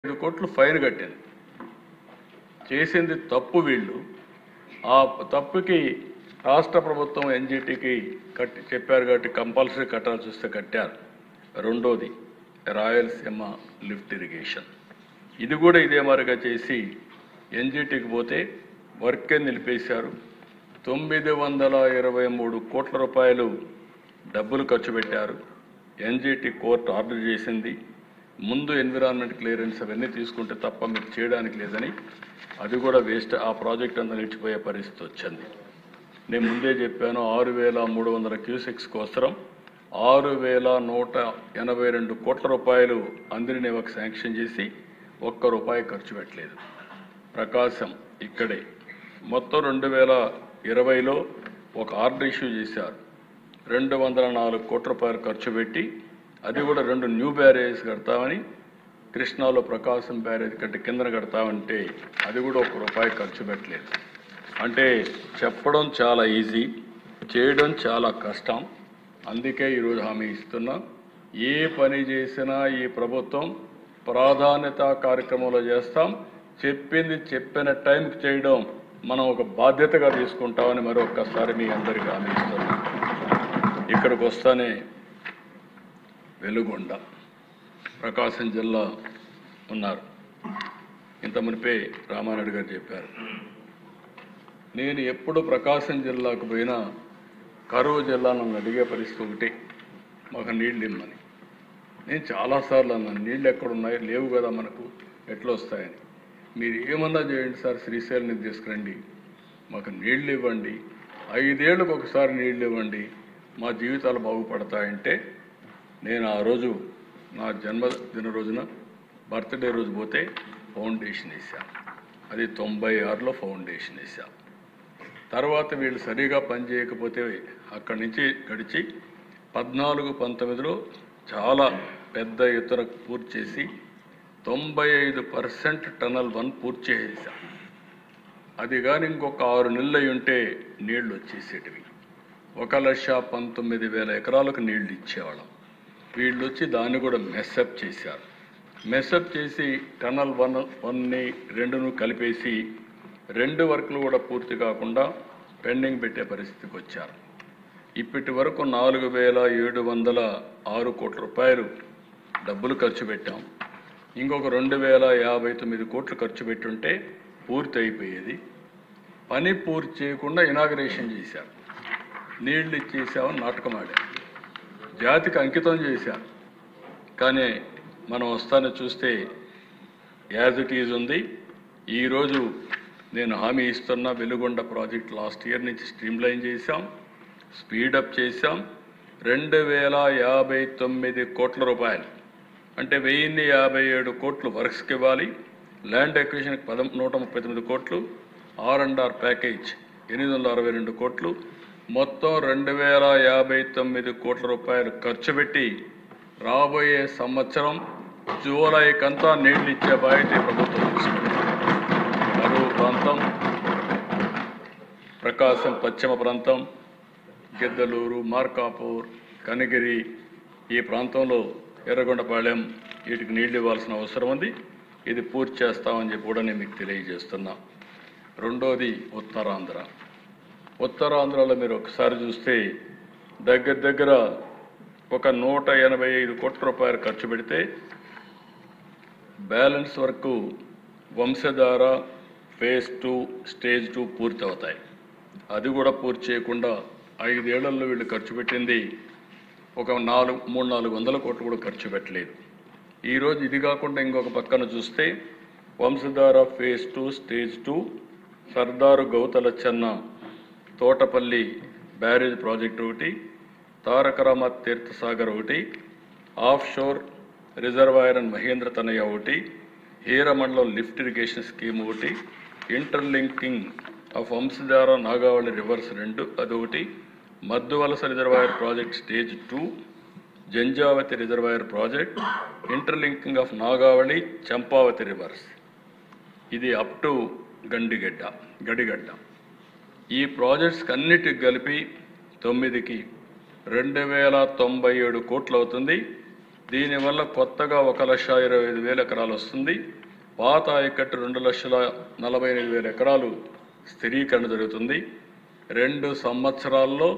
కోట్లు ఫైన్ కట్టింది. చేసింది తప్పు. వీళ్ళు ఆ తప్పుకి రాష్ట్ర ప్రభుత్వం ఎన్జిటికి చెప్పారు కాబట్టి కంపల్సరీ కట్టాల్సి వస్తే కట్టారు. రెండోది రాయలసీమ లిఫ్ట్ ఇరిగేషన్, ఇది కూడా ఇదే మాదిరిగా చేసి ఎన్జిటికి పోతే వర్కే నిలిపేశారు. 923 కోట్ల రూపాయలు డబ్బులు ఖర్చు పెట్టారు. ఎన్జిటి కోర్టు ఆర్డర్ చేసింది, ముందు ఎన్విరాన్మెంట్ క్లియరెన్స్ అవన్నీ తీసుకుంటే తప్ప మీరు చేయడానికి లేదని. అది కూడా వేస్ట్. ఆ ప్రాజెక్ట్ అంతా నిలిచిపోయే పరిస్థితి వచ్చింది. నేను ముందే చెప్పాను, 6,300 క్యూసెక్స్ కోసరం 6,182 కోట్ల రూపాయలు అందరినేవకు శాంక్షన్ చేసి ఒక్క రూపాయి ఖర్చు పెట్టలేదు. ప్రకాశం ఇక్కడే మొత్తం 2020లో ఒక ఆర్డర్ ఇష్యూ చేశారు. 204 కోట్ల రూపాయలు ఖర్చు పెట్టి అది కూడా 2 న్యూ బ్యారేజెస్ కడతామని, కృష్ణాలో ప్రకాశం బ్యారేజ్ కంటే కిందన కడతామంటే అది కూడా ఒక్క రూపాయి ఖర్చు పెట్టలేదు. అంటే చెప్పడం చాలా ఈజీ, చేయడం చాలా కష్టం. అందుకే ఈరోజు హామీ ఇస్తున్నా, ఏ పని చేసినా ఈ ప్రభుత్వం ప్రాధాన్యత కార్యక్రమంలో చేస్తాం. చెప్పింది చెప్పిన టైంకి చేయడం మనం ఒక బాధ్యతగా తీసుకుంటామని మరొక్కసారి మీ అందరికీ హామీ ఇస్తున్నా. ఇక్కడికి వస్తానే వెలుగొండ ప్రకాశం జిల్లా ఉన్నారు. ఇంత మునిపే రామారెడ్డి గారు చెప్పారు. నేను ఎప్పుడు ప్రకాశం జిల్లాకు పోయినా కరువు జిల్లా నన్ను అడిగే పరిస్థితి ఒకటి, మాకు నీళ్ళు ఇమ్మని. నేను చాలాసార్లు అన్నాను, నీళ్ళు ఎక్కడున్నాయి, లేవు కదా మనకు, ఎట్లా వస్తాయని. మీరు ఏమన్నా చేయండి సార్, శ్రీశైలం నుంచి తీసుకురండి, మాకు నీళ్ళు ఇవ్వండి, 5 ఏళ్ళకు ఒకసారి నీళ్ళు ఇవ్వండి, మా జీవితాలు బాగుపడతాయంటే నేను ఆ రోజు నా జన్మదిన రోజున బర్త్డే రోజు పోతే ఫౌండేషన్ వేసాను. అది 96లో ఫౌండేషన్ వేసాను. తర్వాత వీళ్ళు సరిగా పనిచేయకపోతే అక్కడి నుంచి గడిచి 14-19లో చాలా పెద్ద ఎత్తున పూర్తి చేసి 95% టనల్ 1 పూర్తి చేసేసాం. అది కానీ ఇంకొక 6 నెలలు అయి ఉంటే నీళ్లు వచ్చేసేటివి. 1,19,000 ఎకరాలకు నీళ్లు ఇచ్చేవాళ్ళం. వీళ్ళు వచ్చి దాన్ని కూడా మెస్అప్ చేశారు. మెస్అప్ చేసి టనల్ 1ని 2ను కలిపేసి 2 వర్క్లు కూడా పూర్తి కాకుండా పెండింగ్ పెట్టే పరిస్థితికి వచ్చారు. ఇప్పటి వరకు 4,706 కోట్ల రూపాయలు డబ్బులు ఖర్చు పెట్టాం. ఇంకొక 2,059 కోట్లు ఖర్చు పెట్టుంటే పూర్తి అయిపోయేది. పని పూర్తి చేయకుండా ఇనాగరేషన్ చేశారు. నీళ్లు ఇచ్చేసామని నాటకం ఆడారు, జాతికి అంకితం చేశారు. కానీ మనం వస్తానే చూస్తే యాజ్ ఇట్ ఈజ్ ఉంది. ఈరోజు నేను హామీ ఇస్తున్న, వెలుగొండ ప్రాజెక్ట్ లాస్ట్ ఇయర్ నుంచి స్ట్రీమ్లైన్ చేశాం, స్పీడప్ చేశాం. 2,059 కోట్ల రూపాయలు అంటే 1,057 కోట్లు వర్క్స్కి ఇవ్వాలి. ల్యాండ్ ఎక్విజిషన్కి 139 కోట్లు, R&R ప్యాకేజ్ 862 కోట్లు, మొత్తం 2,059 కోట్ల రూపాయలు ఖర్చు పెట్టి రాబోయే సంవత్సరం జూలైకంతా నీళ్లు ఇచ్చే బాధ్యత ప్రభుత్వం తీసుకుంది. కరువు ప్రాంతం, ప్రకాశం పశ్చిమ ప్రాంతం, గిద్దలూరు, మార్కాపూర్, కనిగిరి, ఈ ప్రాంతంలో ఎర్రగొండపాలెం, వీటికి నీళ్లు ఇవ్వాల్సిన అవసరం ఉంది. ఇది పూర్తి చేస్తామని చెప్పి కూడా నేను మీకు తెలియజేస్తున్నా. రెండోది ఉత్తరాంధ్ర. ఉత్తరాంధ్రలో మీరు ఒకసారి చూస్తే దగ్గర ఒక 185 కోట్ల రూపాయలు ఖర్చు పెడితే బ్యాలెన్స్ వరకు వంశధార ఫేజ్ 2 స్టేజ్ 2 పూర్తి అవుతాయి. అది కూడా పూర్తి చేయకుండా 5 ఏళ్లలో వీళ్ళు ఖర్చు పెట్టింది ఒక 300-400 కోట్లు కూడా ఖర్చు పెట్టలేదు. ఈరోజు ఇది కాకుండా ఇంకొక పక్కన చూస్తే Vamsadhara phase 2 stage 2, Sardar Gouthu Latchanna Thotapalli barrage project ఒకటి, తారకరామ తీర్థసాగర్ ఒకటి, offshore reservoir and Mahendra Tanaya ఒకటి, హీరమండలం లిఫ్ట్ ఇరిగేషన్ స్కీమ్ ఒకటి, interlinking of Vamsadhara Nagavali rivers 2 అదొకటి, Madduvalasa reservoir project stage 2, Janjavathi reservoir project, interlinking of Nagavali Champavathi rivers, ఇది అప్ టు గడిగడ్డ. ఈ ప్రాజెక్ట్స్ అన్నిటికి కలిపి 9కి 2,097 కోట్లు అవుతుంది. దీనివల్ల కొత్తగా 1,25,000 ఎకరాలు వస్తుంది. పాత ఆయకట్టు 2,48,000 ఎకరాలు స్థిరీకరణ జరుగుతుంది. 2 సంవత్సరాల్లో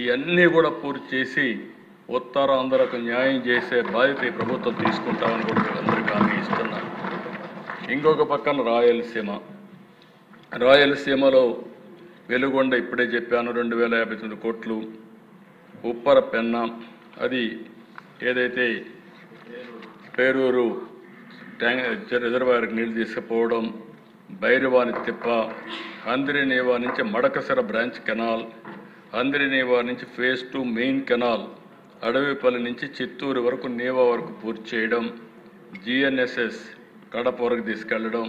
ఇవన్నీ కూడా పూర్తి చేసి ఉత్తరాంధ్రకు న్యాయం చేసే బాధ్యత ఈ ప్రభుత్వం తీసుకుంటామని కూడా అందరికీ హామీ ఇస్తున్నారు. ఇంకొక పక్కన రాయలసీమలో వెలుగొండ ఇప్పుడే చెప్పాను 2,059 కోట్లు, ఉప్పర పెన్న అది ఏదైతే పేరూరు ట్యాంక్ రిజర్వాయర్కి నీళ్లు తీసుకుపోవడం, భైరవాని తిప్ప, హంద్రినీవా నుంచి మడకసిర బ్రాంచ్ కెనాల్, హంద్రినీవా నుంచి ఫేజ్ 2 మెయిన్ కెనాల్, అడవిపల్లి నుంచి చిత్తూరు వరకు నీవా వరకు పూర్తి చేయడం, జిఎన్ఎస్ఎస్ కడప వరకు తీసుకెళ్లడం,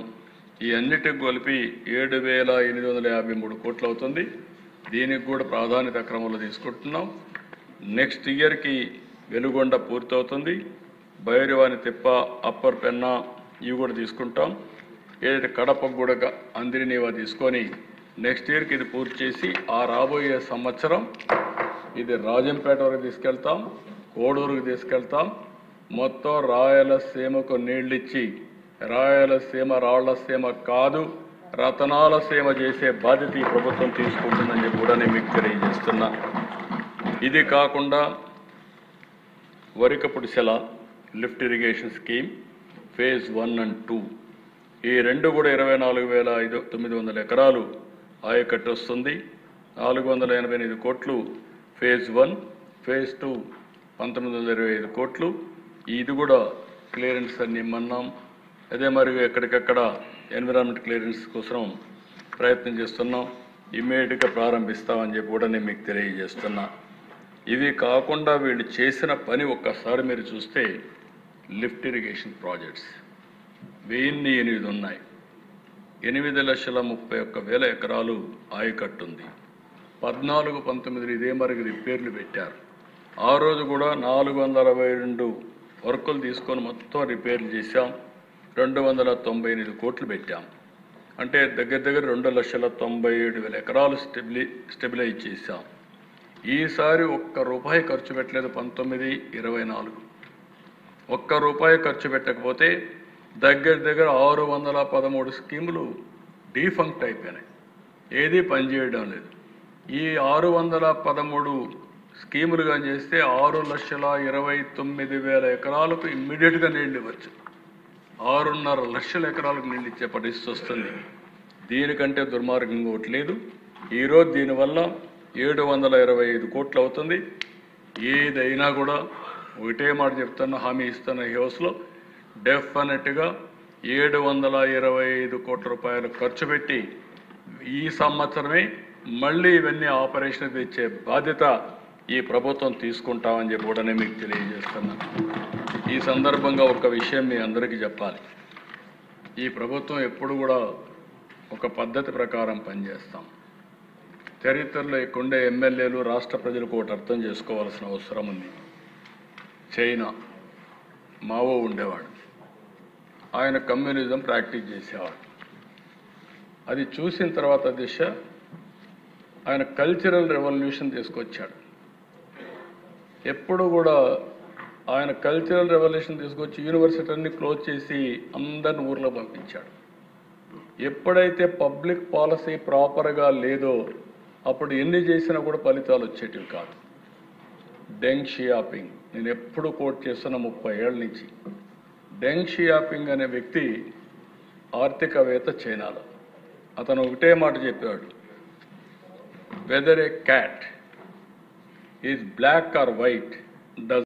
ఈ అన్నిటికి కలిపి 7,853 కోట్లు అవుతుంది. దీనికి కూడా ప్రాధాన్యత క్రమంలో తీసుకుంటున్నాం. నెక్స్ట్ ఇయర్కి వెలుగొండ పూర్తవుతుంది. భైరవాని తిప్ప, అప్పర్ పెన్న ఇవి కూడా తీసుకుంటాం. ఏదైతే కడపకు కూడా అందిరినీవా తీసుకొని నెక్స్ట్ ఇయర్కి ఇది పూర్తి చేసి ఆ రాబోయే సంవత్సరం ఇది రాజంపేట వరకు తీసుకెళ్తాం, కోడూరుకు తీసుకెళ్తాం. మొత్తం రాయలసీమకు నీళ్ళిచ్చి రాయలసీమ రాళ్లసీమ కాదు రతనాలసీమ చేసే బాధ్యత ఈ ప్రభుత్వం తీసుకుంటుందని చెప్పి కూడా నేను మీకు తెలియజేస్తున్నా. ఇది కాకుండా Varikapudisela lift irrigation scheme phase 1 and 2 ఈ 2 కూడా 24,900 ఎకరాలు ఆయకట్టు వస్తుంది. 485 కోట్లు ఫేజ్ 1, ఫేజ్ 2 1,925 కోట్లు. ఇది కూడా క్లియరెన్స్ అన్ని ఇమ్మన్నాం. అదే మరి ఎక్కడికక్కడ ఎన్విరాన్మెంట్ క్లియరెన్స్ కోసం ప్రయత్నం చేస్తున్నాం. ఇమ్మీడియట్గా ప్రారంభిస్తామని చెప్పి కూడా నేను మీకు తెలియజేస్తున్నా. ఇవి కాకుండా వీళ్ళు చేసిన పని ఒక్కసారి మీరు చూస్తే లిఫ్ట్ ఇరిగేషన్ ప్రాజెక్ట్స్ 1008 ఉన్నాయి. 8,31,000 ఎకరాలు ఆయకట్టు ఉంది. 14-19 ఇదే మరికి రిపేర్లు పెట్టారు. ఆ రోజు కూడా 462 వర్కులు తీసుకొని మొత్తం రిపేర్లు చేశాం. 298 కోట్లు పెట్టాం. అంటే దగ్గర 2,97,000 ఎకరాలు స్టెబిలైజ్ చేశాం. ఈసారి ₹1 ఖర్చు పెట్టలేదు. 19-24 ₹1 ఖర్చు పెట్టకపోతే దగ్గర 613 స్కీములు డీఫంక్ట్ అయిపోయినాయి. ఏది పనిచేయడం లేదు. ఈ 613 స్కీములు కానీ చేస్తే 6,29,000 ఎకరాలకు ఇమ్మీడియట్గా నీళ్ళు ఇవ్వచ్చు. 6.5 లక్షల ఎకరాలకు నీళ్ళు ఇచ్చే పరిస్థితి వస్తుంది. దీనికంటే దుర్మార్గంగా ఒకటి లేదు. ఈరోజు దీనివల్ల 725 కోట్లు అవుతుంది. ఏదైనా కూడా ఒకటే మాట చెప్తున్నా, హామీ ఇస్తున్న ఈ హౌస్లో డెఫినెట్గా 725 కోట్ల రూపాయలు ఖర్చు పెట్టి ఈ సంవత్సరమే మళ్ళీ ఇవన్నీ ఆపరేషన్ తెచ్చే బాధ్యత ఈ ప్రభుత్వం తీసుకుంటామని చెప్పి కూడా మీకు తెలియజేస్తున్నాను. ఈ సందర్భంగా ఒక విషయం మీ అందరికీ చెప్పాలి. ఈ ప్రభుత్వం ఎప్పుడు కూడా ఒక పద్ధతి ప్రకారం పనిచేస్తాం. చరిత్రలో ఇక్కడుండే ఎమ్మెల్యేలు రాష్ట్ర ప్రజలకు ఒకటి అర్థం చేసుకోవాల్సిన అవసరం ఉంది. చైనా మావో ఉండేవాడు. ఆయన కమ్యూనిజం ప్రాక్టీస్ చేసేవాడు. అది చూసిన తర్వాత దిశ ఆయన కల్చరల్ రెవల్యూషన్ తీసుకొచ్చాడు. ఎప్పుడు కూడా ఆయన కల్చరల్ రెవల్యూషన్ తీసుకొచ్చి యూనివర్సిటీని క్లోజ్ చేసి అందరిని ఊర్లో పంపించాడు. ఎప్పుడైతే పబ్లిక్ పాలసీ ప్రాపర్గా లేదో అప్పుడు ఎన్ని చేసినా కూడా ఫలితాలు వచ్చేటివి కాదు. డెంగ్ షియాపింగ్ నేను ఎప్పుడు కోట్ చేస్తున్న 30 ఏళ్ళ నుంచి. డెంగ్ షియాపింగ్ అనే వ్యక్తి ఆర్థికవేత్త చైనాలో. అతను ఒకటే మాట చెప్పాడు, whether a cat is black or white does